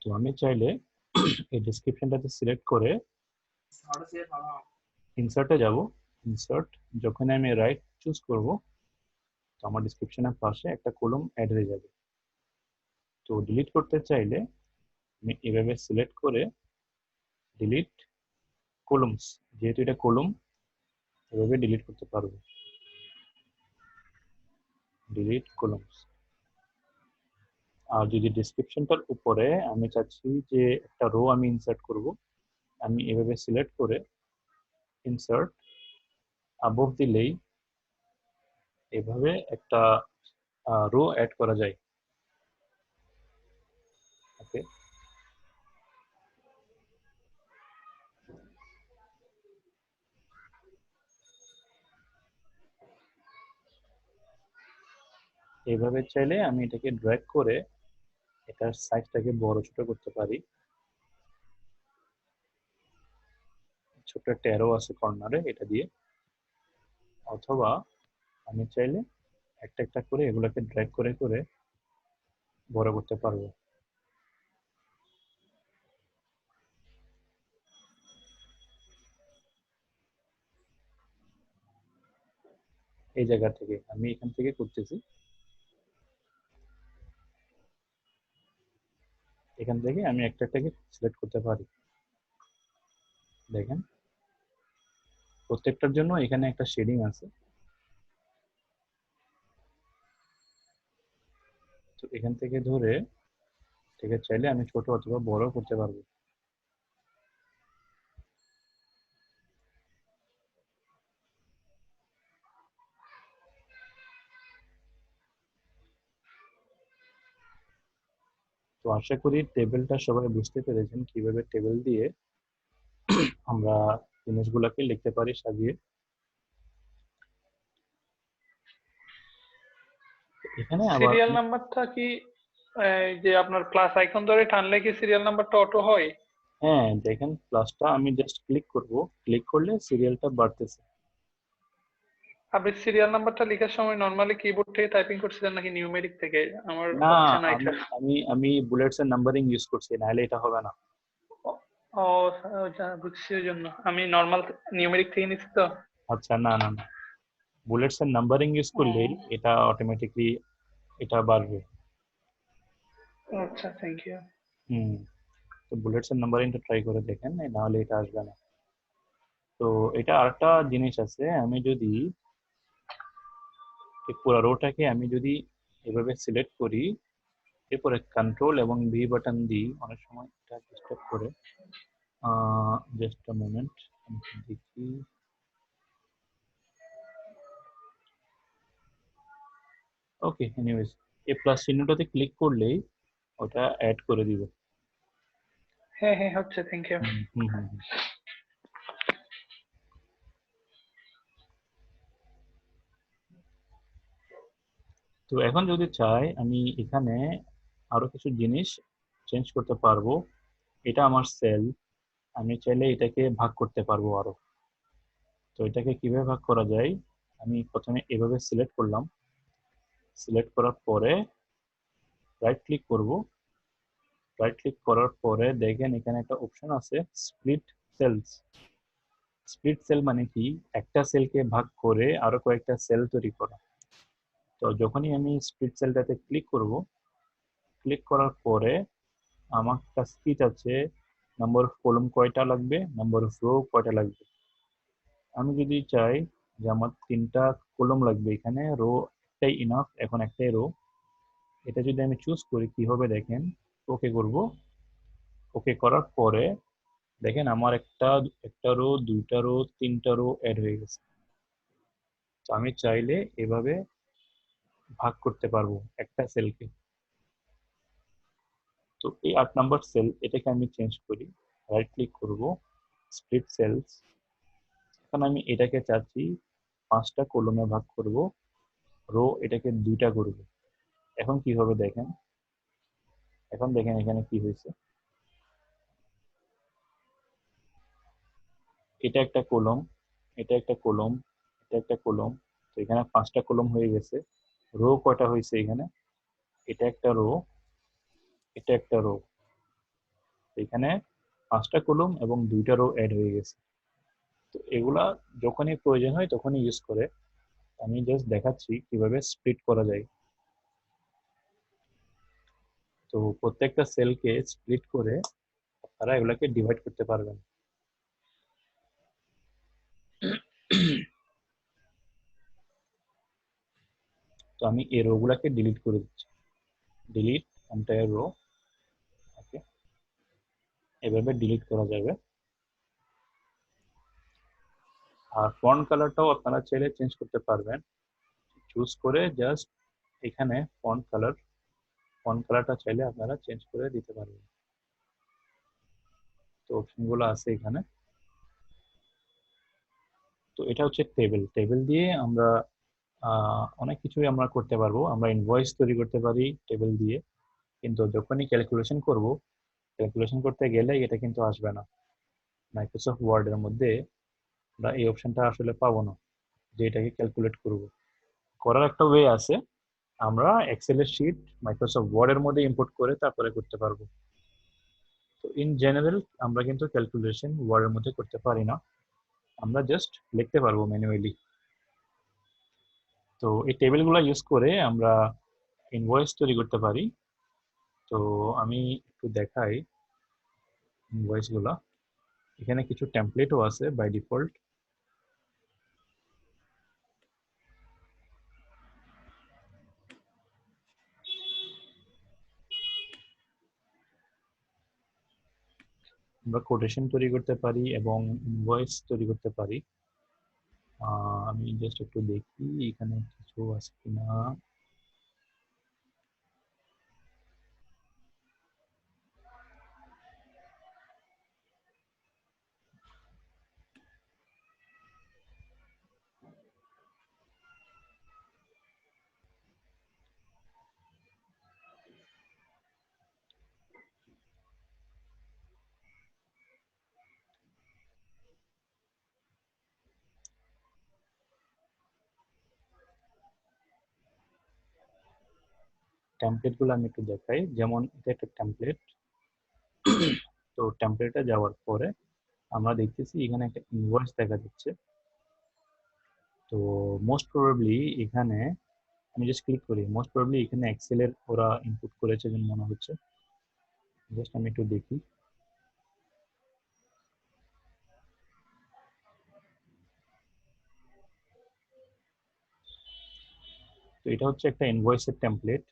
তো আমি চাইলে এই ডেসক্রিপশনটাতে সিলেক্ট করে ইনসার্টে যাব। ইনসার্ট যখন আমি রাইট চুজ করব, তো আমার ডেসক্রিপশনের পাশে একটা কলম অ্যাড হয়ে যাবে। তো ডিলিট করতে চাইলে আমি এভাবে সিলেক্ট করে ডিলিট কলমস, যেহেতু এটা কলম, এভাবে ডিলিট করতে পারবো। Delete columns. আর যদি ডেসক্রিপশনটার উপরে আমি চাচ্ছি যে একটা রো আমি ইনসার্ট করব, আমি এভাবে সিলেক্ট করে ইনসার্ট above দিলেই এভাবে একটা রো অ্যাড করা যায়। ওকে, এইভাবে চাইলে আমি এটাকে ড্র্যাগ করে এটার সাইজটাকে বড় ছোট করতে পারি। ছোট একটা অ্যারো আছে কর্নারে, এটা দিয়ে। অথবা আমি চাইলে একটা একটা করে এগুলোকে ড্র্যাগ করে করে বড় করতে পারবো। এই জায়গা থেকে আমি এখান থেকে করতেছি, এখান থেকে আমি একটা একটাকে সিলেক্ট করতে পারি। দেখেন প্রত্যেকটার জন্য এখানে একটা শেডিং আছে। তো এখান থেকে ধরে ঠিক আছে, চাইলে আমি ছোট অথবা বড় করতে পারবো। তো আশা করি টেবিলটা সবাই বুঝতে পেরেছেন কিভাবে টেবিল দিয়ে আমরা জিনিসগুলোকে লিখতে পারি সাজিয়ে। এখানে আবার সিরিয়াল নাম্বারটা কি এই যে আপনার প্লাস আইকন ধরে টানলে কি সিরিয়াল নাম্বারটা অটো হয়? হ্যাঁ দেখেন প্লাসটা আমি জাস্ট ক্লিক করব, ক্লিক করলে সিরিয়ালটা বাড়তেছে। আপনি সিরিয়াল নাম্বারটা লেখার সময় নরমালি কিবোর্ড থেকে টাইপিং করছিলেন নাকি নিউমেরিক থেকে? আমার না, হচ্ছে না আমি এটা। আমি আমি বুলেটস এর নাম্বারিং ইউজ করছি, নাহলে এটা হবে না। ও বুঝছি, ওই জন্য আমি নর্মাল নিউমেরিক থেকে নিচ্ছি তো। আচ্ছা, না না না, বুলেটস এর নাম্বারিং ইউজ করলেই এটা অটোমেটিকলি এটা বাড়বে। আচ্ছা, থ্যাংক ইউ। হুম, তো বুলেটস এর নাম্বারিংটা ট্রাই করে দেখেন, নাহলে এটা আসবে না। তো এটা আরেকটা জিনিস আছে, আমি যদি এই পুরো রোটাকে আমি যদি এভাবে সিলেক্ট করি, এরপরে কন্ট্রোল এবং ভি বাটন দিই, অনেক সময় এটা ডিস্টার্ব করে। জাস্ট আ মোমেন্ট, দেখি। ওকে, এনিওয়েজ এই প্লাস চিহ্নটাতে ক্লিক করলেই ওটা অ্যাড করে দিবে। হ্যাঁ হ্যাঁ, হচ্ছে, থ্যাংক ইউ। হুম হুম হুম হুম। তো এখন যদি চাই আমি এখানে আরো কিছু জিনিস চেঞ্জ করতে পারবো। এটা আমার সেল, আমি চাইলে এটাকে ভাগ করতে পারবো আরো। তো এটাকে কিভাবে ভাগ করা যায়, আমি প্রথমে এভাবে সিলেক্ট করলাম, সিলেক্ট করার পরে রাইট ক্লিক করব। রাইট ক্লিক করার পরে দেখেন এখানে একটা অপশন আছে স্প্লিট সেলস। স্প্লিট সেল মানে কি, একটা সেলকে ভাগ করে আরো কয়েকটা সেল তৈরি করা। তো যখনই আমি স্প্লিট সেলটাতে ক্লিক করব, ক্লিক করার পরে আমার কাছে কি আছে, নাম্বার অফ কলম কয়টা লাগবে, নাম্বার অফ রো কয়টা লাগবে। আমি যদি চাই যে আমার 3টা কলম লাগবে এখানে, রো একটাই ইনাফ, এখন একটাই রো, এটা যদি আমি চুজ করি কি হবে দেখেন, ওকে করব। ওকে করার পরে দেখেন আমার একটা রো, 2টা রো, 3টা রো অ্যাড হয়ে গেছে। তো আমি চাইলে এভাবে ভাগ করতে পারবো একটা সেলকে। তো এই 8 নম্বর সেল, এটাকে আমি চেঞ্জ করি, রাইট ক্লিক করব, স্প্লিট সেলস। এখন আমি এটাকে চাচ্ছি 5টা কলমে ভাগ করব, রো এটাকে 2টা করব। এখন কি হবে দেখেন, এখন দেখেন এখানে কি হয়েছে, এটা একটা কলম, এটা একটা কলম, এটা একটা কলম। তো এখানে 5টা কলম হয়ে গেছে। রো কয়টা হয়েছে এখানে, এটা একটা রো, এটা একটা রো। এখানে 5টা কলম এবং 2টা রো অ্যাড হয়ে গেছে। তো এগুলা যখনই প্রয়োজন হয় তখনই ইউজ করে। আমি জাস্ট দেখাচ্ছি কিভাবে স্প্লিট করা যায়। তো প্রত্যেকটা সেলকে স্প্লিট করে তারা এগুলাকে ডিভাইড করতে পারবেন। তো আমি এই রো গুলাকে ডিলিট করে দিচ্ছি, ডিলিট এন্টায়ার রো। ওকে, এভাবে ডিলিট করা যাবে। আর ফন্ট কালারটাও আপনারা চাইলে চেঞ্জ করতে পারবেন, চুজ করে জাস্ট এখানে ফন্ট কালারটা চাইলে আপনারা চেঞ্জ করে দিতে পারবেন। তো অপশনগুলো আছে এখানে। তো এটা হচ্ছে টেবিল, টেবিল দিয়ে আমরা অনেক কিছুই আমরা করতে পারবো। আমরা ইনভয়েস তৈরি করতে পারি টেবিল দিয়ে, কিন্তু যখনই ক্যালকুলেশন করব, ক্যালকুলেশন করতে গেলে এটা কিন্তু আসবে না। মাইক্রোসফট ওয়ার্ডের মধ্যে আমরা এই অপশনটা আসলে পাবো না যে এটাকে ক্যালকুলেট করব। করার একটা ওয়ে আছে, আমরা এক্সেলের শিট মাইক্রোসফট ওয়ার্ডের মধ্যে ইম্পোর্ট করে তারপরে করতে পারবো। তো ইন জেনারেল আমরা কিন্তু ক্যালকুলেশন ওয়ার্ডের মধ্যে করতে পারি না, আমরা জাস্ট লিখতে পারবো ম্যানুয়ালি। তো এই টেবিলগুলো ইউজ করে আমরা ইনভয়েস তৈরি করতে পারি। তো আমি একটু দেখাই ইনভয়েস গুলা। এখানে কিছু টেমপ্লেটও আছে বাই ডিফল্ট। আমরা কোটেশন তৈরি করতে পারি এবং ইনভয়েস তৈরি করতে পারি। আমি জাস্ট একটু দেখি এখানে কিছু আছে কিনা। টেমপ্লেট গুলো আমি একটু দেখাই, যেমন এটা একটা টেমপ্লেট। তো টেমপ্লেটে যাওয়ার পরে আমরা দেখতেছি এখানে একটা ইনভয়েস দেখা যাচ্ছে। তো মোস্ট প্রবাবলি এখানে আমি জাস্ট ক্লিক করি, মোস্ট প্রবাবলি এখানে এক্সেলের ওরা ইনপুট করেছে যেন মনে হচ্ছে। জাস্ট আমি একটু দেখি। তো এটা হচ্ছে একটা ইনভয়েসের টেমপ্লেট।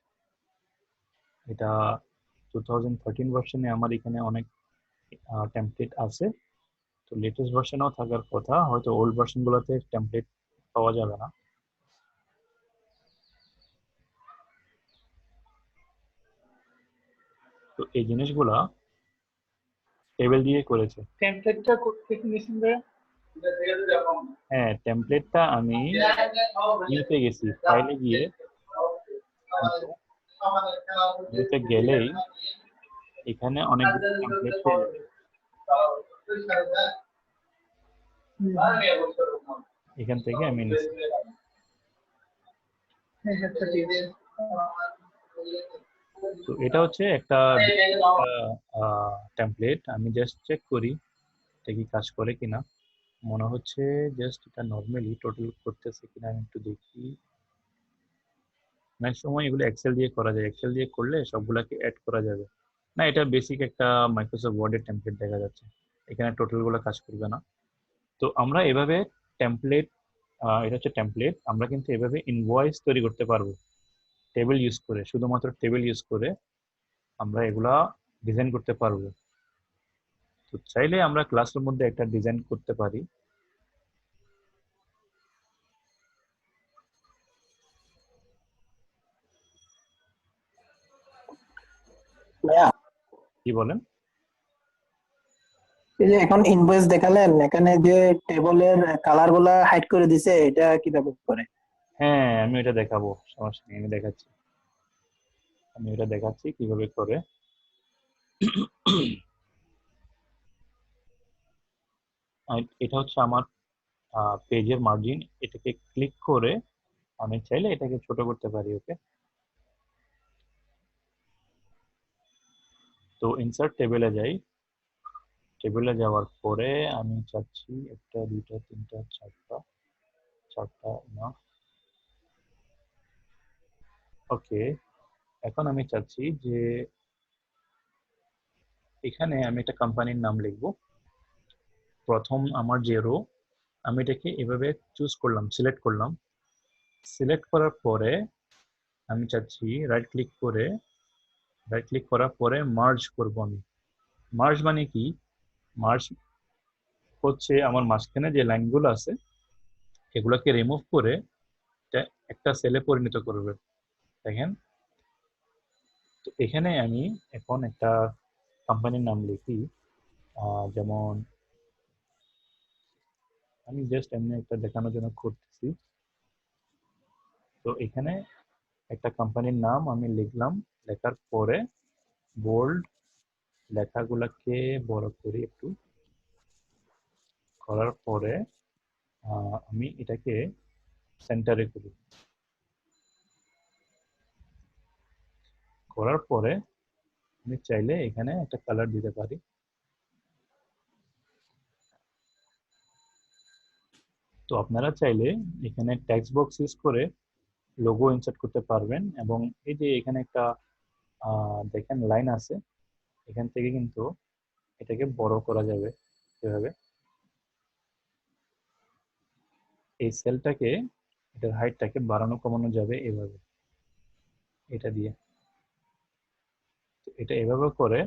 এটা 2013 ভার্সনে আমার এখানে অনেক টেমপ্লেট আছে। তো লেটেস্ট ভার্সনেও থাকার কথা, হয়তো ওল্ড ভার্সনগুলোতে টেমপ্লেট পাওয়া যাবে না। তো এই জিনিসগুলা টেবিল দিয়ে করেছে। টেমপ্লেটটা কোথেকে নিয়েছেন ভাইয়া? হ্যাঁ, টেমপ্লেটটা আমি নিউতে গেছি, ফাইলে গিয়ে, কিন্তু নিউতে গেলেই এখানে অনেকগুলো টেমপ্লেট পেয়ে যাবে। এখান থেকে আমি নিছি। হ্যাঁ হ্যাঁ, তা ঠিক আছে। তো এটা হচ্ছে একটা টেমপ্লেট। আমি জাস্ট চেক করি এটা কি কাজ করে কিনা। মনে হচ্ছে জাস্ট এটা নর্মালি টোটাল করতেছে কিনা, আমি একটু দেখি। অনেক সময় এগুলো এক্সেল দিয়ে করা যায়, এক্সেল দিয়ে করলে সবগুলাকে অ্যাড করা যাবে না। এটা বেসিক একটা মাইক্রোসফট ওয়ার্ডের টেমপ্লেট দেখা যাচ্ছে, এখানে টোটাল গুলো কাজ করবে না। তো আমরা এভাবে টেমপ্লেট, এটা হচ্ছে টেমপ্লেট। আমরা কিন্তু এভাবে ইনভয়েস তৈরি করতে পারবো টেবিল ইউজ করে, শুধুমাত্র টেবিল ইউজ করে আমরা এগুলা ডিজাইন করতে পারবো। তো চাইলে আমরা ক্লাসের মধ্যে একটা ডিজাইন করতে পারি। ভাইয়া, কি বলেন? এই যে এখন ইনভয়েস দেখালেন, এখানে যে টেবলের কালার গুলা হাইড করে দিছে, এটা কিভাবে করে? হ্যাঁ, আমি এটা দেখাবো, সমস্যা নেই, আমি দেখাচ্ছি। আমি এটা দেখাচ্ছি কিভাবে করে। এটা হচ্ছে আমার পেজের মার্জিন। এটাকে ক্লিক করে আমি চাইলে এটাকে ছোট করতে পারি। ওকে, তো ইনসার্ট টেবিলে যাই। টেবিলে যাওয়ার পরে আমি চাচ্ছি একটা, দুইটা, তিনটা, চারটা, চারটা না। ওকে, এখন আমি চাচ্ছি যে এখানে আমি একটা কোম্পানির নাম লিখবো। প্রথম আমার যে রো, আমি এটাকে এভাবে চুজ করলাম, সিলেক্ট করলাম। সিলেক্ট করার পরে আমি চাচ্ছি রাইট ক্লিক করার পরে মার্জ করব আমি। মার্জ মানে কি? মার্জ হচ্ছে আমার মাঝখানে যে লাইনগুলো আছে এগুলোকে রিমুভ করে এটা একটা সেলে পরিণত করবে। দেখেন, তো এখানে আমি এখন একটা কোম্পানির নাম লিখি। যেমন আমি জাস্ট এমনি একটা দেখানোর জন্য করতেছি। তো এখানে একটা কোম্পানির নাম আমি লিখলাম। লেখার পরে বোল্ড, লেখাগুলোকে বড় করি একটু। করার পরে আমি এটাকে সেন্টারে করি। করার পরে আমি চাইলে এখানে একটা কালার দিতে পারি। তো আপনারা চাইলে এখানে টেক্সট বক্স ইউজ করে লোগো ইনসার্ট করতে পারবেন। এবং এই যে এখানে একটা দেখেন লাইন আছে, এখান থেকে কিন্তু এটাকে বড় করা যাবে এভাবে। এই সেলটাকে, এটার হাইটটাকে বাড়ানো কমানো যাবে এভাবে, এটা দিয়ে। তো এটা এভাবে করে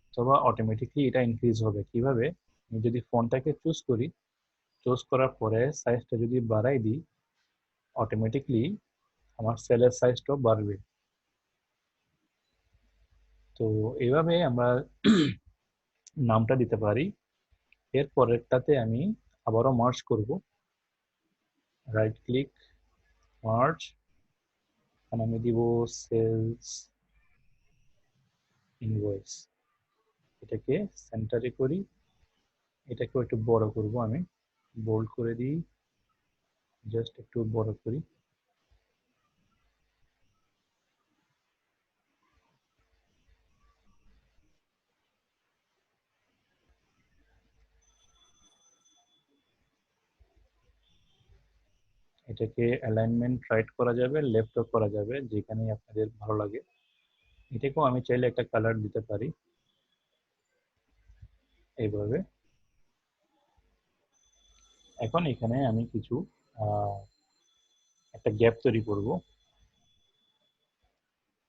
অথবা অটোমেটিকলি এটা ইনক্রিজ হবে কিভাবে? আমি যদি ফোনটাকে চুজ করি, চুজ করার পরে সাইজটা যদি বাড়াই দিই, অটোমেটিকলি আমার সেলের সাইজটাও বাড়বে। তো এইভাবে আমরা নামটা দিতে পারি। এর পরেরটাতে আমি আবারও মার্জ করব। রাইট ক্লিক, মার্জ, এখানে আমি দিব সেলস ইনভয়েস। এটাকে সেন্টারে করি, এটাকেও একটু বড় করব, আমি বোল্ড করে দিই, জাস্ট একটু বড় করি। এটাকে অ্যালাইনমেন্ট রাইট করা যাবে, লেফটও করা যাবে, যেখানেই আপনাদের ভালো লাগে। এটাকেও আমি চাইলে একটা কালার দিতে পারি এইভাবে। এখন এখানে আমি কিছু একটা গ্যাপ তৈরি করব।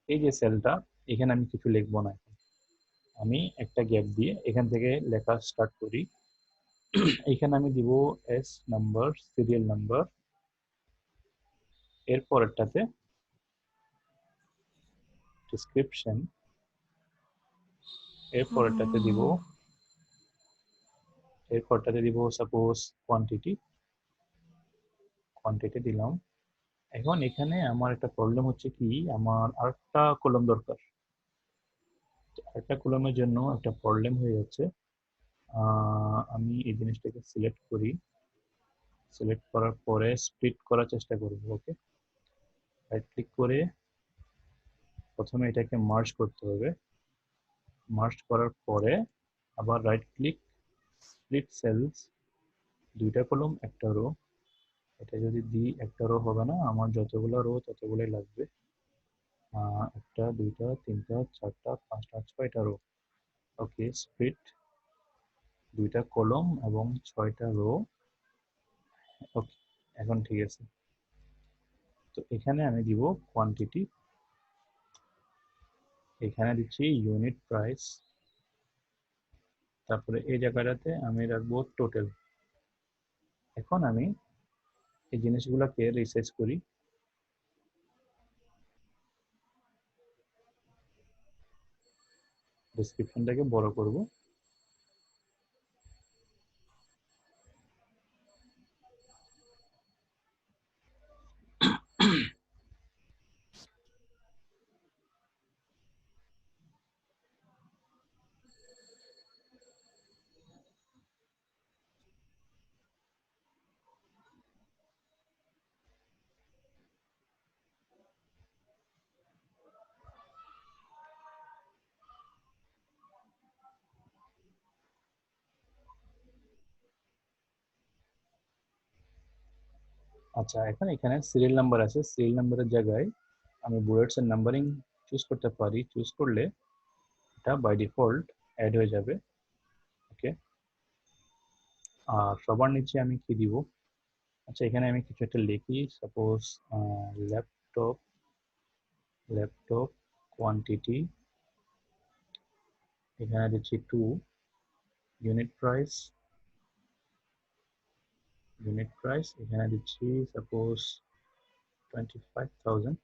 এই যে সেলটা, এখানে আমি কিছু লিখবো না এখন। আমি একটা গ্যাপ দিয়ে এখান থেকে লেখা স্টার্ট করি। এখানে আমি দিব এস নাম্বার, সিরিয়াল নাম্বার। এর পরেরটাতে ডিসক্রিপশন। এর পরেরটাতে দিব সাপোজ কোয়ান্টিটি। কোয়ান্টিটি দিলাম। এখন এখানে আমার একটা প্রবলেম হচ্ছে কি, আমার আরেকটা কলম দরকার। আরেকটা কলমের জন্য একটা প্রবলেম হয়ে যাচ্ছে। আমি এই জিনিসটাকে সিলেক্ট করি। সিলেক্ট করার পরে স্প্লিট করার চেষ্টা করব। ওকে, রাইট ক্লিক করে প্রথমে এটাকে মার্জ করতে হবে। মার্জ করার পরে আবার রাইট ক্লিক, স্প্লিট সেলস, দুইটা কলম একটা রো। এটা যদি দিই একটা রো হবে না, আমার যতগুলো রো ততগুলোই লাগবে। একটা, দুইটা, তিনটা, চারটা, পাঁচটা, ছয়টা রো। ওকে, স্প্লিট, দুইটা কলম এবং ছয়টা রো। ওকে, এখন ঠিক আছে। তো এখানে আমি দিব কোয়ান্টিটি, এখানে দিচ্ছি ইউনিট প্রাইস, তারপরে এই জায়গাটাতে আমি রাখবো টোটাল। এখন আমি এই জিনিসগুলোকে রিসার্চ করি। ডেসক্রিপশনটাকে বড় করব। আচ্ছা, এখন এখানে সিরিয়াল নাম্বার আছে, সিরিয়াল নাম্বারের জায়গায় আমি বুলেটস এর নাম্বারিং চুজ করতে পারি। চুজ করলে এটা বাই ডিফল্ট অ্যাড হয়ে যাবে। ওকে, আর সবার নিচে আমি কি দিব? আচ্ছা, এখানে আমি কিছু একটা লিখি, সাপোজ ল্যাপটপ, ল্যাপটপ কোয়ান্টিটি, এখানে দিচ্ছি 2, ইউনিট প্রাইস, ইউনিট প্রাইস এখানে দিচ্ছি সাপোজ 25,000।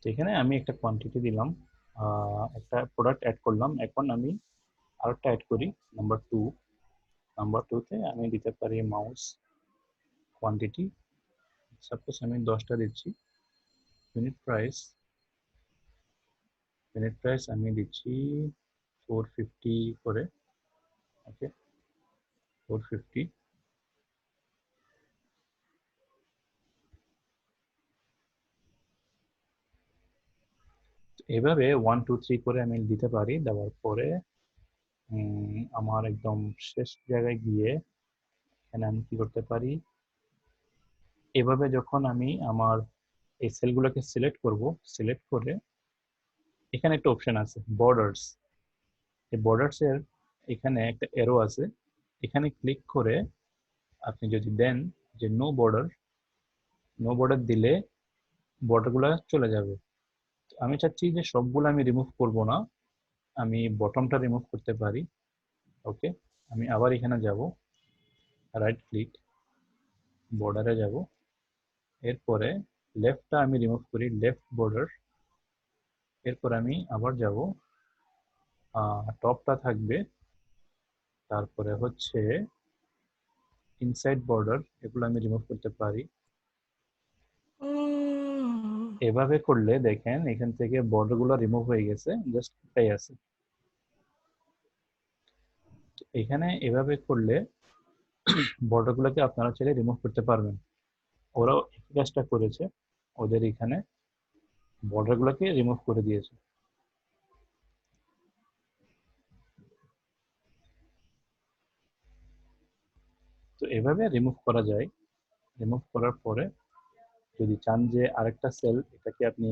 তো এখানে আমি একটা কোয়ান্টিটি দিলাম, একটা প্রোডাক্ট অ্যাড করলাম। এখন আমি আরেকটা অ্যাড করি, নাম্বার 2। নাম্বার 2তে আমি দিতে পারি মাউস কোয়ান্টিটি, সাপোজ আমি 10টা দিচ্ছি। ইউনিট প্রাইস, ইউনিট প্রাইস আমি দিচ্ছি 450 করে। ওকে, 450। এভাবে 1 2 3 করে আমি দিতে পারি। দেওয়ার পরে আমার একদম শেষ জায়গায় গিয়ে এখানে আমি কি করতে পারি, এভাবে যখন আমি আমার এই সেলগুলোকে সিলেক্ট করব, সিলেক্ট করে এখানে একটা অপশন আছে বর্ডার্স। এই বর্ডার্স এর এখানে একটা এরো আছে, এখানে ক্লিক করে আপনি যদি দেন যে নো বর্ডার, নো বর্ডার দিলে বর্ডারগুলো চলে যাবে। আমি চাচ্ছি যে সবগুলো আমি রিমুভ করব না, আমি বটমটা রিমুভ করতে পারি। ওকে, আমি আবার এখানে যাব, রাইট ক্লিক, বর্ডারে যাব, এরপরে লেফটটা আমি রিমুভ করি, লেফট বর্ডার। এরপর আমি আবার যাব, টপটা থাকবে, তারপরে হচ্ছে ইনসাইড বর্ডার, এগুলো আমি রিমুভ করতে পারি। এভাবে করলে দেখেন এখান থেকে বর্ডার গুলো রিমুভ হয়ে গেছে, জাস্ট এটাই আছে। এখানে এভাবে করলে বর্ডার গুলোকে আপনারা চাইলে রিমুভ করতে পারবেন। ওরাও একই কাজটা করেছে, ওদের এখানে বর্ডার গুলোকে রিমুভ করে দিয়েছে। তো এভাবে রিমুভ করা যায়। রিমুভ করার পরে যদি চান যে আরেকটা সেল এটাকে আপনি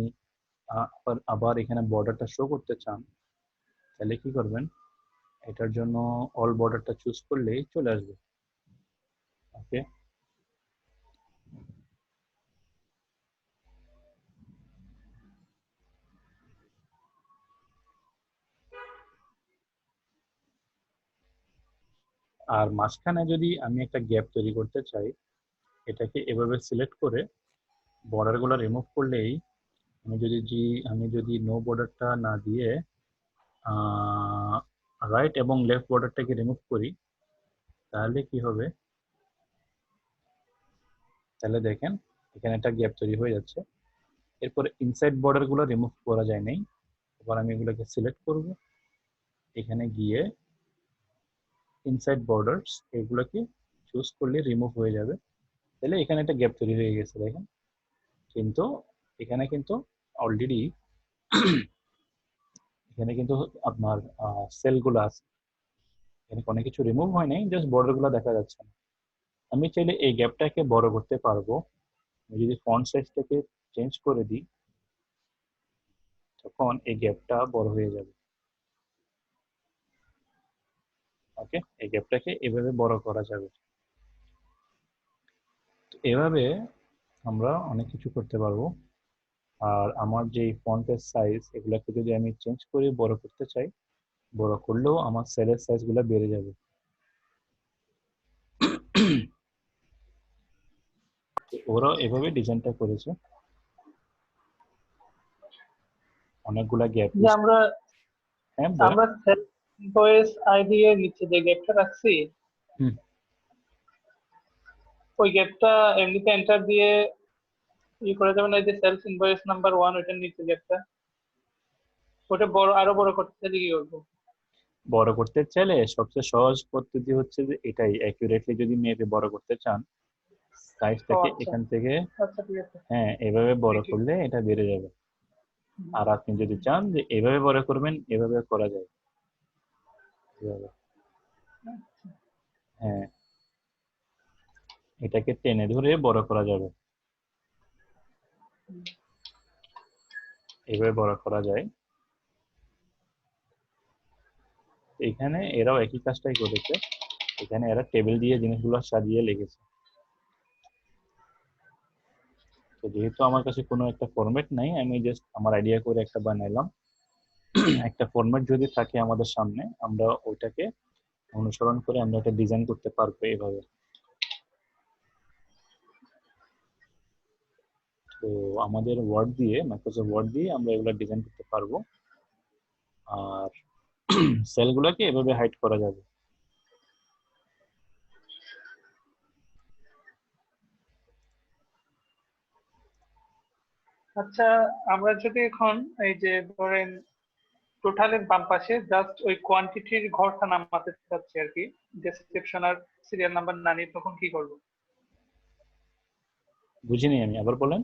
আবার এখানে বর্ডারটা শো করতে চান, তাহলে কি করবেন, এটার জন্য অল বর্ডারটা চুজ করলেই চলে আসবে। ওকে, আর মাঝখানে যদি আমি একটা গ্যাপ তৈরি করতে চাই, এটাকে এভাবে সিলেক্ট করে বর্ডার গুলো রিমুভ করলেই, আমি যদি নো বর্ডারটা না দিয়ে রাইট এবং লেফট বর্ডারটাকে রিমুভ করি, তাহলে কি হবে, তাহলে দেখেন এখানে একটা গ্যাপ তৈরি হয়ে যাচ্ছে। এরপরে ইনসাইড বর্ডার গুলো রিমুভ করা যায় নাই। এবার আমি এগুলোকে সিলেক্ট করব, এখানে গিয়ে ইনসাইড বর্ডার্স এগুলোকে চুজ করলে রিমুভ হয়ে যাবে। তাহলে এখানে একটা গ্যাপ তৈরি হয়ে গেছে দেখেন, কিন্তু এখানে কিন্তু অলরেডি এখানে কিন্তু আপনার সেলগুলো আছে। এখানে কোনো কিছু রিমুভ হয় নাই, জাস্ট বর্ডার গুলো দেখা যাচ্ছে না। আমি চাইলে এই গ্যাপটাকে বড় করতে পারবো। আমি যদি ফন্ট সাইজটাকে চেঞ্জ করে দিই, তখন এই গ্যাপটা বড় হয়ে যাবে। ওকে, এই গ্যাপটাকে এভাবে বড় করা যাবে। তো এভাবে আমরা অনেক কিছু করতে পারবো। আর আমার যে ফন্টের সাইজ, এগুলাকে যদি আমি চেঞ্জ করে বড় করতে চাই, বড় করলেও আমার সেলের সাইজ গুলা বেড়ে যাবে। তো ওরা এভাবে ডিজাইনটা করেছে, অনেকগুলা গ্যাপ যে ইউজ। আমরা হ্যাঁ বলেন। আমরা সেলফ ইনভয়েস আইডি এর নিচে যে গ্যাপটা রাখছি, হুম। ওই গ্যাপটা এমনিতে এন্টার দিয়ে করা যাবে না? এই যে সেলফ ইনভয়েস নাম্বার 1, ওইটার নিচে গ্যাপটা, ওটা বড়, আরো বড় করতে চাইলে কি করবো? বড় করতে চাইলে সবচেয়ে সহজ পদ্ধতি হচ্ছে যে এটাই, অ্যাকুরেটলি যদি মেপে বড় করতে চান, ও সাইজটাকে আচ্ছা, এখান থেকে, আচ্ছা ঠিক আছে। হ্যাঁ এভাবে বড় দেখি। করলে এটা বেড়ে যাবে। হুম, আর আপনি যদি চান যে এভাবে বড় করবেন, এভাবে করা যায়, এভাবে। হ্যাঁ, এটাকে টেনে ধরে বড় করা যাবে, হুম। এভাবে বড় করা যায়। এখানে এরাও একই কাজটাই করেছে, এখানে এরা টেবিল দিয়ে জিনিসগুলো সাজিয়ে লিখেছে। তো যেহেতু আমার কাছে কোনো একটা ফরম্যাট নাই, আমি জাস্ট আমার আইডিয়া করে একটা বানাইলাম। একটা ফরম্যাট যদি থাকে আমাদের সামনে, আমরা ওইটাকে অনুসরণ করে আমরা একটা ডিজাইন করতে পারবো এভাবে। তো আমাদের ওয়ার্ড দিয়ে, মাইক্রোসফট ওয়ার্ড দিয়ে আমরা এগুলো ডিজাইন করতে পারবো। আর সেলগুলোকে এভাবে হাইড করা যাবে। আচ্ছা, আমরা যদি এখন এই যে ধরেন টোটালের বাম পাশে জাস্ট ওই কোয়ান্টিটির ঘরটা নামাতে চাচ্ছি আর কি, ডেসক্রিপশন আর সিরিয়াল নাম্বার না নিয়ে, তখন কি করবো? বুঝিনি আমি, আবার বলেন।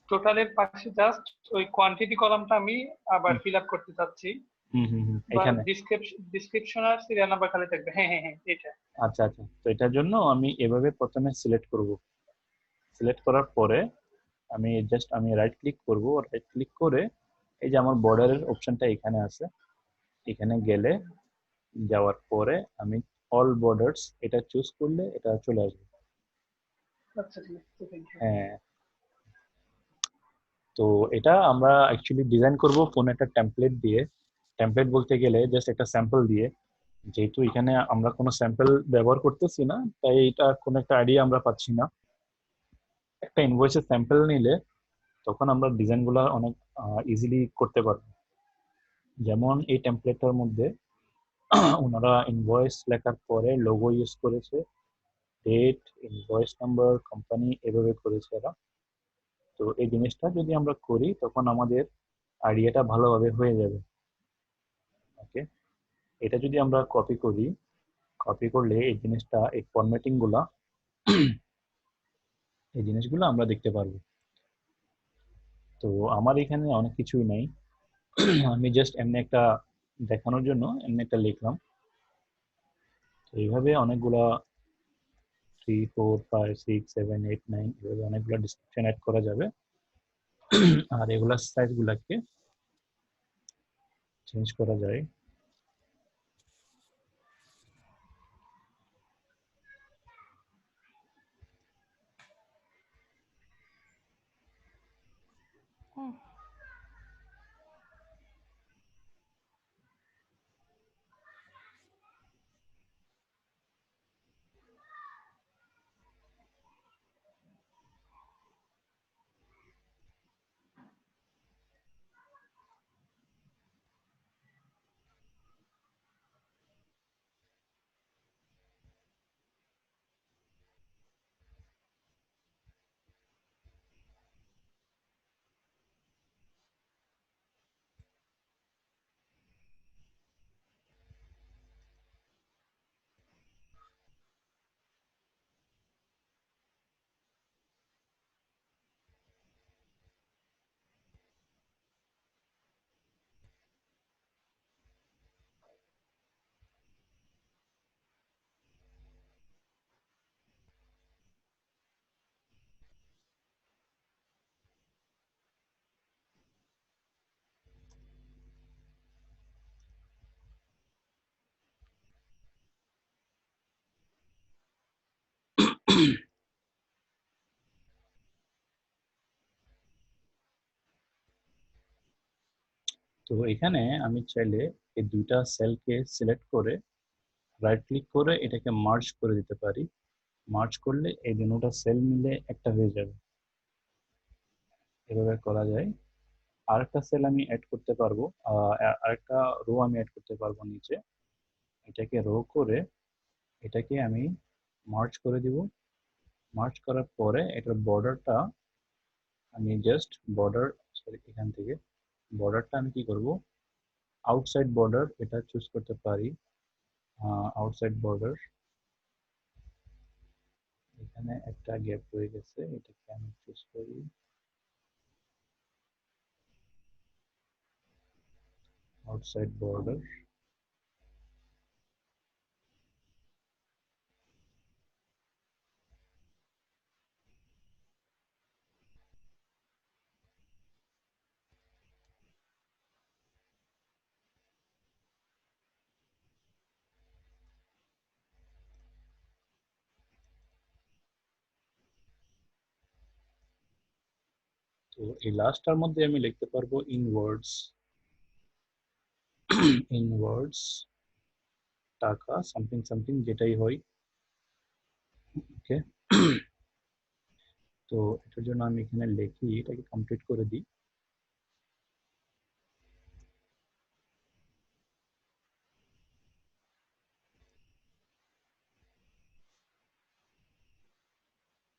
টোটালের পাশে জাস্ট ওই কোয়ান্টিটি কলামটা আমি আবার হুম ফিল আপ করতে চাচ্ছি, হুম হুম হুম, বা এখানে। ডিসক্রিপশন আর সিরিয়াল নাম্বার খালি থাকবে। হ্যাঁ হ্যাঁ হ্যাঁ, এটা। আচ্ছা আচ্ছা, তো এটার জন্য আমি এভাবে প্রথমে সিলেক্ট করব। সিলেক্ট করার পরে আমি রাইট ক্লিক করব, রাইট ক্লিক করে এই যে আমার বর্ডারের অপশনটা এখানে আছে, এখানে গেলে, যাওয়ার পরে আমি অল বর্ডার্স এটা চুজ করলে এটা চলে আসবে। আচ্ছা ঠিক আছে, থ্যাংক ইউ। হ্যাঁ, তো এটা আমরা অ্যাকচুয়ালি ডিজাইন করব কোন একটা টেমপ্লেট দিয়ে। টেমপ্লেট বলতে গেলে জাস্ট একটা স্যাম্পল দিয়ে, যেহেতু এখানে আমরা কোনো স্যাম্পল ব্যবহার করতেছি না, তাই এটা কোনো একটা আইডিয়া আমরা পাচ্ছি না। একটা ইনভয়েসের স্যাম্পল নিলে তখন আমরা ডিজাইনগুলো অনেক ইজিলি করতে পারবো। যেমন এই টেমপ্লেটটার মধ্যে ওনারা ইনভয়েস লেখার পরে লোগো ইউজ করেছে, ডেট, ইনভয়েস নাম্বার, কোম্পানি, এভাবে করেছে এরা। তো এই জিনিসটা যদি আমরা করি তখন আমাদের আইডিয়াটা ভালোভাবে হয়ে যাবে। ওকে, এটা যদি আমরা কপি করি, কপি করলে এই জিনিসটা, এই ফরম্যাটিং গুলা, এই জিনিসগুলো আমরা দেখতে পারবো। তো আমার এখানে অনেক কিছুই নাই, আমি জাস্ট এমনি একটা দেখানোর জন্য এমনি একটা লিখলাম। তো এইভাবে অনেকগুলা 3 4 5 6 7 8 9 এভাবে অনেকগুলো ডিসক্রিপশন অ্যাড করা যাবে। আর এগুলা সাইজ গুলাকে চেঞ্জ করা যায়। তো এখানে আমি চাইলে এই দুইটা সেলকে সিলেক্ট করে রাইট ক্লিক করে এটাকে মার্জ করে দিতে পারি। মার্জ করলে এই দুটো সেল মিলে একটা হয়ে যাবে, এভাবে করা যায়। আরেকটা সেল আমি অ্যাড করতে পারবো, আরেকটা রো আমি অ্যাড করতে পারবো নিচে। এটাকে রো করে এটাকে আমি মার্জ করে দিব। মার্জ করার পরে এটার বর্ডারটা আমি জাস্ট বর্ডার, সরি এখান থেকে বর্ডারটা আমি কি করব, আউটসাইড বর্ডার এটা চুজ করতে পারি। আউটসাইড বর্ডার, এখানে একটা গ্যাপ রয়ে গেছে, এটাকে আমি চুজ করি আউটসাইড বর্ডার। তো এই লাস্টটার মধ্যে আমি লিখতে পারবো ইনওয়ার্ডস, ইনওয়ার্ডস টাকা সামথিং সামথিং যেটাই হয়। ওকে, তো এটার জন্য আমি এখানে লিখি, এটাকে কমপ্লিট করে দিই।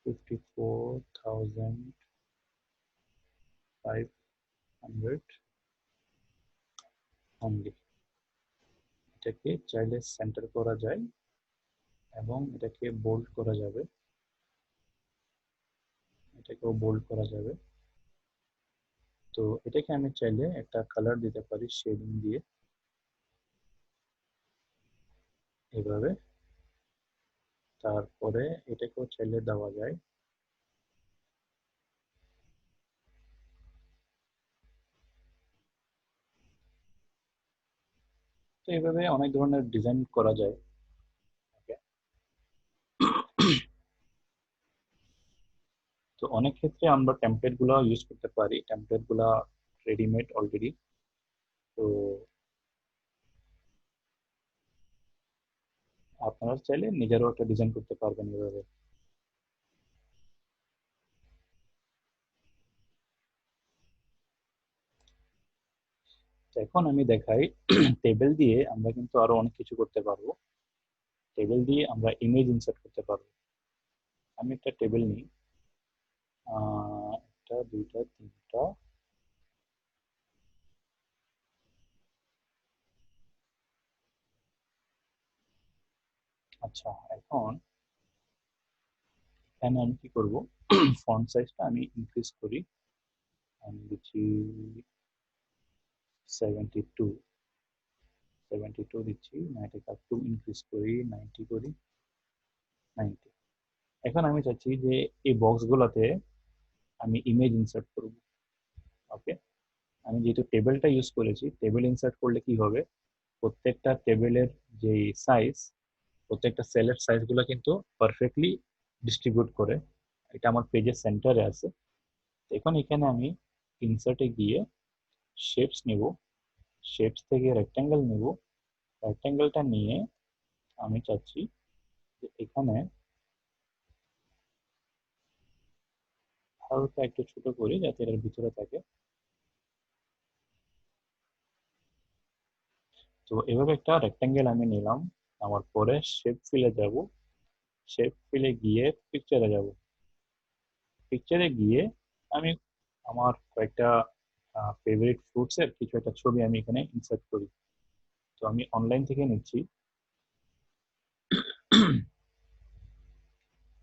$54,500 অনলি। এটাকে চাইলে সেন্টার করা যায় এবং এটাকে বোল্ড করা যাবে, এটাকেও বোল্ড করা যাবে। তো এটাকে আমি চাইলে একটা কালার দিতে পারি শেডিং দিয়ে, এভাবে। তারপরে এটাকেও চাইলে দেওয়া যায়। তো এইভাবে অনেক ধরনের ডিজাইন করা যায়। Okay? তো অনেক ক্ষেত্রে আমরা টেমপ্লেট গুলো ইউজ করতে পারি, টেমপ্লেট গুলা রেডিমেড অলরেডি। তো আপনারা চাইলে নিজেরও একটা ডিজাইন করতে পারবেন এভাবে। তো এখন আমি দেখাই টেবিল দিয়ে আমরা কিন্তু আরো অনেক কিছু করতে পারবো। টেবিল দিয়ে আমরা ইমেজ ইনসার্ট করতে পারবো। আমি একটা টেবিল নিই, একটা দুইটা তিনটা, আচ্ছা এখন এখানে আমি কি করব, ফন্ট সাইজটা আমি ইনক্রিজ করি, আমি দিচ্ছি 72, 72 দিচ্ছি না, এটাকে একটু ইনক্রিজ করি 90 করি, 90। এখন আমি চাচ্ছি যে এই বক্সগুলোতে আমি ইমেজ ইনসার্ট করব। ওকে, আমি যেহেতু টেবিলটা ইউজ করেছি, টেবিল ইনসার্ট করলে কি হবে, প্রত্যেকটা টেবিলের যে সাইজ, প্রত্যেকটা সেলের সাইজগুলো কিন্তু পারফেক্টলি ডিস্ট্রিবিউট করে। এটা আমার পেজের সেন্টারে আছে। এখন এখানে আমি ইনসার্টে গিয়ে শেপস নেব, শেপস থেকে রেক্ট্যাঙ্গেল নেব, রেক্ট্যাঙ্গেলটা নিয়ে আমি চাচ্ছি যে এখানে হালকা একটু ছোট করি যাতে এর ভিতরে থাকে। তো এভাবে একটা রেক্ট্যাঙ্গেল আমি নিলাম। আমার পরে শেপ ফিলে যাব, শেপ ফিলে গিয়ে পিকচারে যাব, পিকচারে গিয়ে আমি আমার কয়েকটা ফেভারিট ফ্রুটস এর কিছু একটা ছবি আমি এখানে ইনসার্ট করি। তো আমি অনলাইন থেকে নিচ্ছি।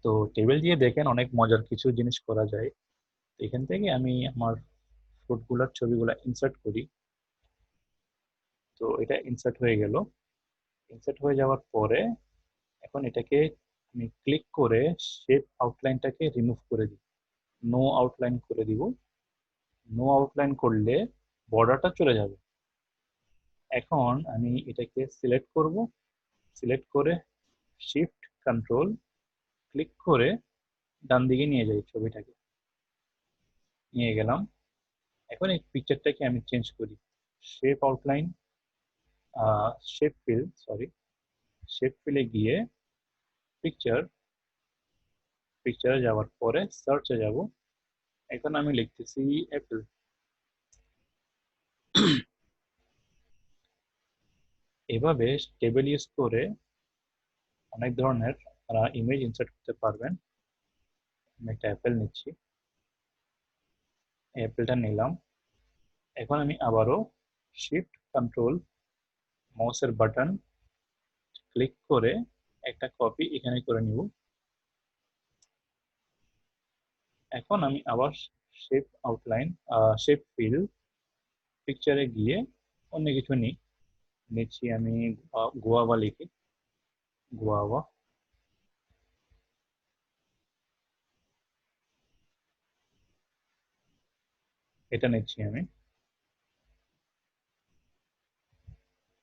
তো টেবিল দিয়ে দেখেন অনেক মজার কিছু জিনিস করা যায়। তো এখান থেকে আমি আমার ফ্রুটগুলোর ছবিগুলো ইনসার্ট করি। তো এটা ইনসার্ট হয়ে গেল। ইনসার্ট হয়ে যাওয়ার পরে এখন এটাকে আমি ক্লিক করে শেপ আউটলাইনটাকে রিমুভ করে দিই, নো আউটলাইন করে দিব। নো আউটলাইন করলে বর্ডারটা চলে যাবে। এখন আমি এটাকে সিলেক্ট করব, সিলেক্ট করে শিফট কন্ট্রোল ক্লিক করে ডান দিকে নিয়ে যাই, ছবিটাকে নিয়ে গেলাম। এখন এই পিকচারটাকে আমি চেঞ্জ করি, shape outline, shape fill, sorry, shape ফিলে গিয়ে পিকচারে যাওয়ার পরে সার্চে যাব। এখন আমি লিখতেছি অ্যাপেল। এভাবে টেবিল ইউজ করে অনেক ধরনের ইমেজ ইনসার্ট করতে পারবেন। আমি একটা অ্যাপেল নিচ্ছি, অ্যাপেলটা নিলাম। এখন আমি আবারও শিফট কন্ট্রোল মাউসের বাটন ক্লিক করে একটা কপি এখানে করে নিব। এখন আমি আবার শেপ আউটলাইন, শেপ ফিল পিকচারে গিয়ে অন্য কিছু নিচ্ছি আমি, গোয়াবা লিখি, গোয়াবা। এটা নিচ্ছি আমি,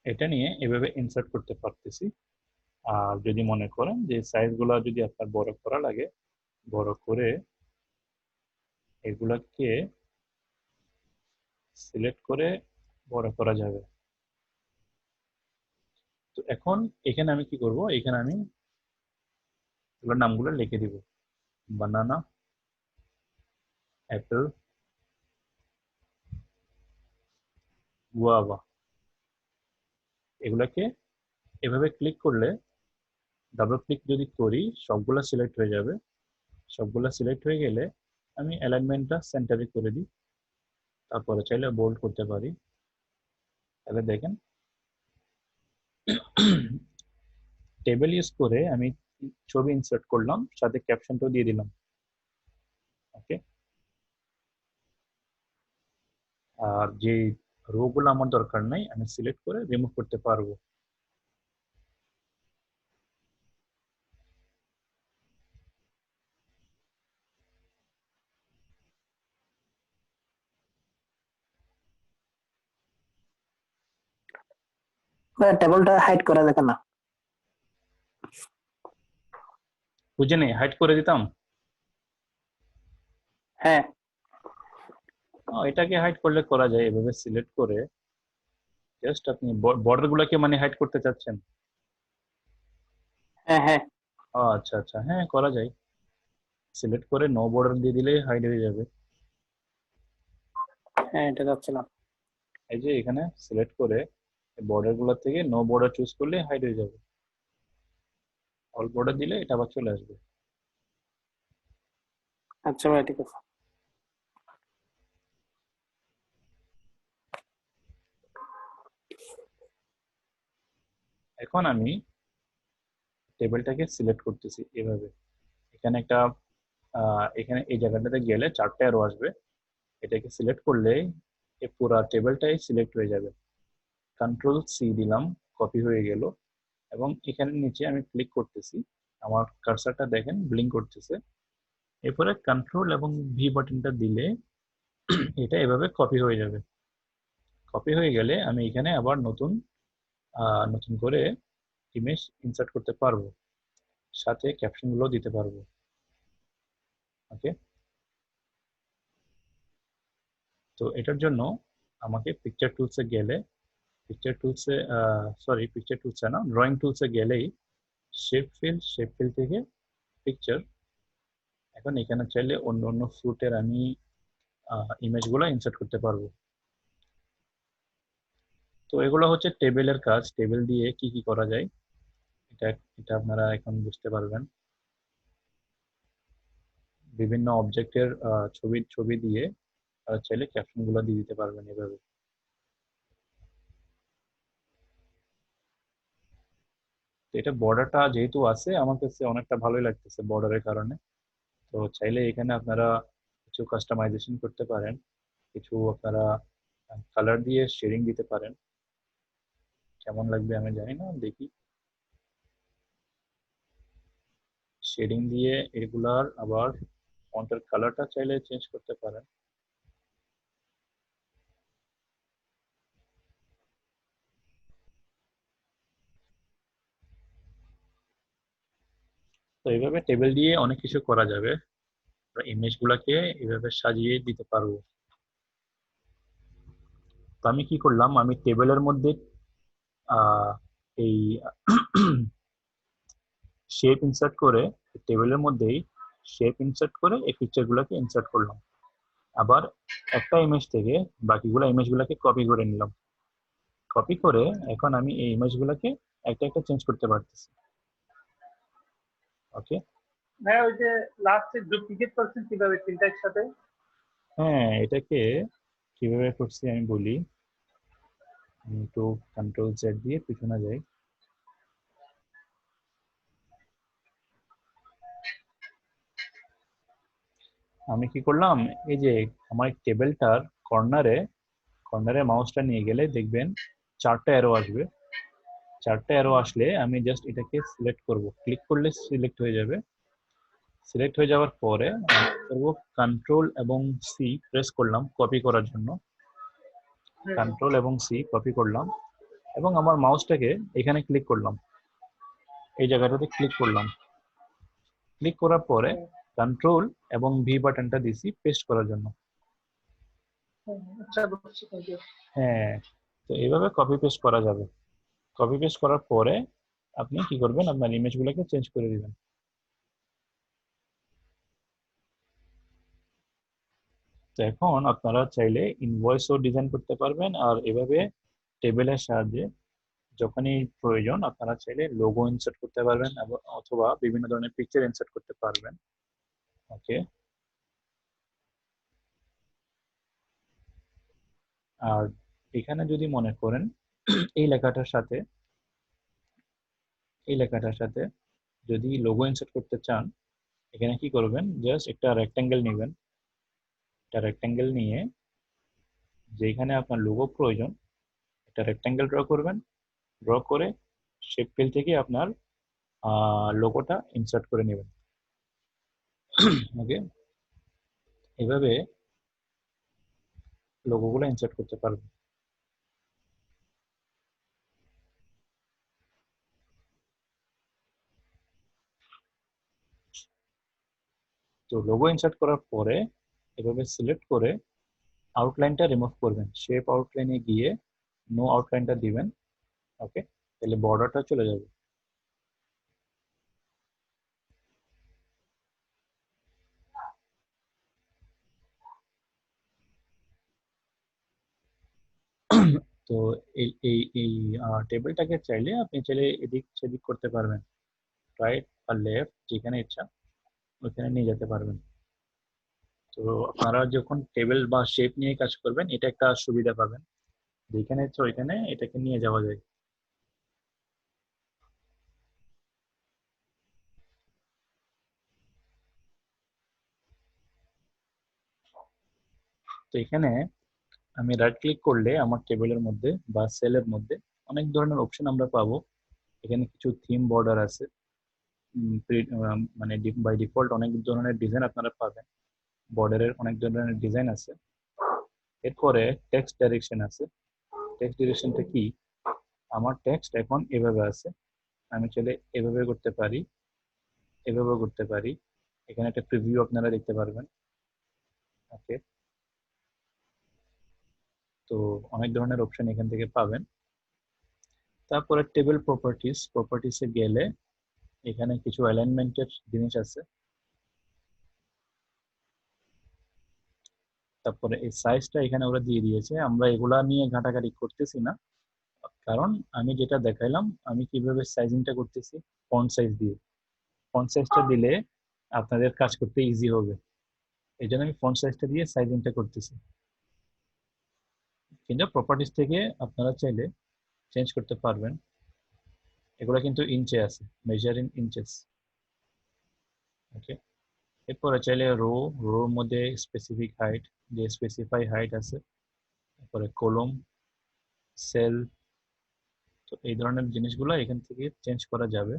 এটা নিয়ে এভাবে ইনসার্ট করতে পারতেছি। আর যদি মনে করেন যে সাইজগুলো যদি আপনার বড় করা লাগে, বড় করে এগুলাকে সিলেক্ট করে বড় করা যাবে। তো এখন এখানে আমি কি করব, এখানে আমি এগুলোর নামগুলো লিখে দিব, বানানা, অ্যাপেল, গুয়াভা। এগুলাকে এভাবে ক্লিক করলে, ডাবল ক্লিক যদি করি, সবগুলা সিলেক্ট হয়ে যাবে। সবগুলা সিলেক্ট হয়ে গেলে আমি অ্যালাইনমেন্টটা সেন্টারে করে দিই। তারপরে চাইলে বোল্ড করতে পারি। তাহলে দেখেন টেবিল ইউজ করে আমি ছবি ইনসার্ট করলাম, সাথে ক্যাপশনটাও দিয়ে দিলাম। ওকে, আর যে রো গুলো আমার দরকার নাই আমি সিলেক্ট করে রিমুভ করতে পারবো। টেবিলটা হাইড করা দেখে না। বুঝে নেই, হাইড করে দিতাম। হ্যাঁ এটাকে হাইড করলে করা যায়, এভাবে সিলেক্ট করে জাস্ট আপনি বর্ডার গুলাকে মানে হাইড করতে চাচ্ছেন। হ্যাঁ হ্যাঁ আচ্ছা আচ্ছা, হ্যাঁ করা যায়। সিলেক্ট করে নো বর্ডার দিয়ে দিলে হাইড হয়ে যাবে। হ্যাঁ, এটা যাচ্ছিলাম। এই যে এখানে সিলেক্ট করে বর্ডার গুলো থেকে নো বর্ডার চুজ করলে হাইড হয়ে যাবে। অল বর্ডার দিলে এটা আবার চলে আসবে। আচ্ছা ভাই, ঠিক আছে। এখন আমি টেবিলটাকে সিলেক্ট করতেছি এভাবে। এখানে একটা এখানে এই জায়গাটাতে গেলে 4টে অ্যারো আসবে। এটাকে সিলেক্ট করলে এই পুরো টেবিলটাই সিলেক্ট হয়ে যাবে। কন্ট্রোল সি দিলাম, কপি হয়ে গেল। এবং এখানে নিচে আমি ক্লিক করতেছি, আমার কার্সারটা দেখেন ব্লিঙ্ক করতেছে। এরপরে কন্ট্রোল এবং ভি বাটনটা দিলে এটা এভাবে কপি হয়ে যাবে। কপি হয়ে গেলে আমি এখানে আবার নতুন নতুন করে ইমেজ ইনসার্ট করতে পারবো, সাথে ক্যাপশনগুলো দিতে পারবো। ওকে, তো এটার জন্য আমাকে পিকচার টুলসে গেলে, পিকচার টুলসে পিকচার টুলসে না, ড্রয়িং টুলসে গেলেই শেপ ফিল থেকে পিকচার। এখন এখানে চাইলে অন্য অন্য ফ্রুটের আমি ইমেজগুলো ইনসার্ট করতে পারবো। তো এগুলো হচ্ছে টেবিলের কাজ। টেবিল দিয়ে কি কি করা যায় এটা এটা আপনারা এখন বুঝতে পারবেন। বিভিন্ন অবজেক্টের ছবি দিয়ে চাইলে ক্যাপশনগুলো দিয়ে দিতে পারবেন এভাবে। তো এটা বর্ডারটা যেহেতু আছে, আমার কাছে অনেকটা ভালোই লাগতেছে বর্ডারের কারণে। তো চাইলে এখানে আপনারা কিছু কাস্টমাইজেশন করতে পারেন, কিছু আপনারা কালার দিয়ে শেডিং দিতে পারেন। কেমন লাগবে আমি জানি না, দেখি। শেডিং দিয়ে এগুলার আবার ফন্টের কালারটা চাইলে চেঞ্জ করতে পারেন। তো এইভাবে টেবিল দিয়ে অনেক কিছু করা যাবে। ইমেজ গুলাকে এইভাবে সাজিয়ে দিতে পারবো। তো আমি কি করলাম, আমি টেবিলের মধ্যে এই শেপ ইনসার্ট করে, টেবিলের মধ্যেই শেপ ইনসার্ট করে এই পিকচারগুলোকে ইনসার্ট করলাম। আবার একটা ইমেজ থেকে বাকিগুলো ইমেজগুলোকে কপি করে নিলাম। কপি করে এখন আমি এই ইমেজগুলোকে একটা একটা চেঞ্জ করতে পারতেছি। ওকে, ভাইয়া ওই যে লাস্টে ডুপ্লিকেট করছেন কিভাবে তিনটা একসাথে? হ্যাঁ এটাকে কিভাবে করছি আমি বলি। আমি একটু কন্ট্রোল জেড দিয়ে পিছনে যাই। আমি কি করলাম, এই যে আমার টেবিলটার কর্নারে কর্নারে মাউসটা নিয়ে গেলে দেখবেন চারটা অ্যারো আসবে। চারটা অ্যারো আসলে আমি জাস্ট এটাকে সিলেক্ট করব, ক্লিক করলে সিলেক্ট হয়ে যাবে। সিলেক্ট হয়ে যাওয়ার পরে আমি করব কন্ট্রোল এবং সি প্রেস করলাম কপি করার জন্য। কন্ট্রোল এবং সি কপি করলাম এবং আমার মাউসটাকে এখানে ক্লিক করলাম, এই জায়গাটাতে ক্লিক করলাম। ক্লিক করার পরে কন্ট্রোল এবং ভি বাটনটা দিছি পেস্ট করার জন্য। আচ্ছা বুঝছি, থ্যাংক ইউ। হ্যাঁ, তো এইভাবে কপি পেস্ট করা যাবে। কপি পেস্ট করার পরে আপনি কি করবেন, আপনার ইমেজগুলোকে চেঞ্জ করে দিবেন। তো এখন আপনারা চাইলে ইনভয়েসও ডিজাইন করতে পারবেন, আর এভাবে টেবিলের সাহায্যে যখনই প্রয়োজন আপনারা চাইলে লোগো ইনসার্ট করতে পারবেন অথবা বিভিন্ন ধরনের পিকচার ইনসার্ট করতে পারবেন। ওকে, আর এখানে যদি মনে করেন এই লেখাটার সাথে এই লেখাটার সাথে যদি লোগো ইনসার্ট করতে চান, এখানে কি করবেন, জাস্ট একটা রেক্টেঙ্গেল নেবেন। একটা রেক্টেঙ্গেল নিয়ে যেখানে আপনার লোগো প্রয়োজন একটা রেক্টেঙ্গেল ড্র করবেন। ড্র করে শেপ ফিল থেকে আপনার লোগোটা ইনসার্ট করে নেবেন। ওকে, এভাবে লোগোগুলো ইনসার্ট করতে পারবেন। তো লোগো ইনসার্ট করার পরে এভাবে সিলেক্ট করে আউটলাইনটা রিমুভ করবেন। শেপ আউটলাইনে গিয়ে নো আউটলাইনটা দিবেন। ওকে, তাহলে বর্ডারটা চলে যাবে। তো এই এই এই টেবিলটাকে চাইলে আপনি চাইলে এদিক সেদিক করতে পারবেন, রাইট আর লেফট যেখানে ইচ্ছা ওখানে নিয়ে যেতে পারবেন। তো আপনারা যখন টেবিল বা শেপ নিয়ে কাজ করবেন এটা একটা সুবিধা পাবেন, যেখানে ইচ্ছা ওইখানে এটাকে নিয়ে যাওয়া যায়। তো এখানে আমি রাইট ক্লিক করলে আমার টেবিলের মধ্যে বা সেলের মধ্যে অনেক ধরনের অপশন আমরা পাবো। এখানে কিছু থিম বর্ডার আছে, মানে বাই ডিফল্ট অনেক ধরনের ডিজাইন আপনারা পাবেন। বর্ডারের অনেক ধরনের ডিজাইন আছে। এরপরে টেক্সট ডাইরেকশন আছে। টেক্সট ডাইরেকশনটা কি, আমার টেক্সট এখন এভাবে আছে, আমি চাইলে এভাবে করতে পারি, এভাবে করতে পারি। এখানে একটা প্রিভিউ আপনারা দেখতে পারবেন। ওকে, তো অনেক ধরনের অপশন এখান থেকে পাবেন। তারপরে টেবিল প্রপার্টিসে গেলে এখানে কিছু অ্যালাইনমেন্টের জিনিস আছে। তারপরে এই সাইজটা এখানে ওরা দিয়ে দিয়েছে, আমরা এগুলা নিয়ে ঘাটাঘাটি করতেছি না, কারণ আমি যেটা দেখাইলাম আমি কিভাবে সাইজিংটা করতেছি ফন্ট সাইজ দিয়ে। ফন্ট সাইজটা দিলে আপনাদের কাজ করতে ইজি হবে, এই জন্য আমি ফন্ট সাইজটা দিয়ে সাইজিংটা করতেছি। কিন্তু প্রপার্টিস থেকে আপনারা চাইলে চেঞ্জ করতে পারবেন। এগুলো কিন্তু ইঞ্চে আছে, মেজার ইন ইঞ্চেস। ওকে, এরপরে চাইলে রোর মধ্যে স্পেসিফিক হাইট, যে স্পেসিফাই হাইট আছে। তারপরে কলম, সেল, তো এই ধরনের জিনিসগুলো এখান থেকে চেঞ্জ করা যাবে।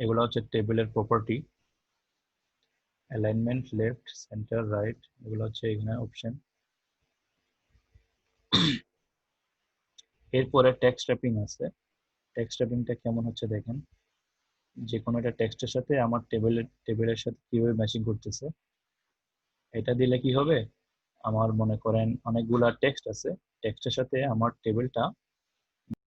এগুলো হচ্ছে টেবিলের property. Alignment left centre right এগুলো হচ্ছে এখানে অপশন। এরপরে টেক্সট র্যাপিং আছে। টেক্সট র্যাপিংটা কেমন হচ্ছে দেখেন, যে কোনো একটা টেক্সটের সাথে আমার টেবিলের সাথে কিভাবে ম্যাচিং করতেছে। এটা দিলে কি হবে, আমার মনে করেন অনেকগুলা টেক্সট আছে, টেক্সটের সাথে আমার টেবিলটা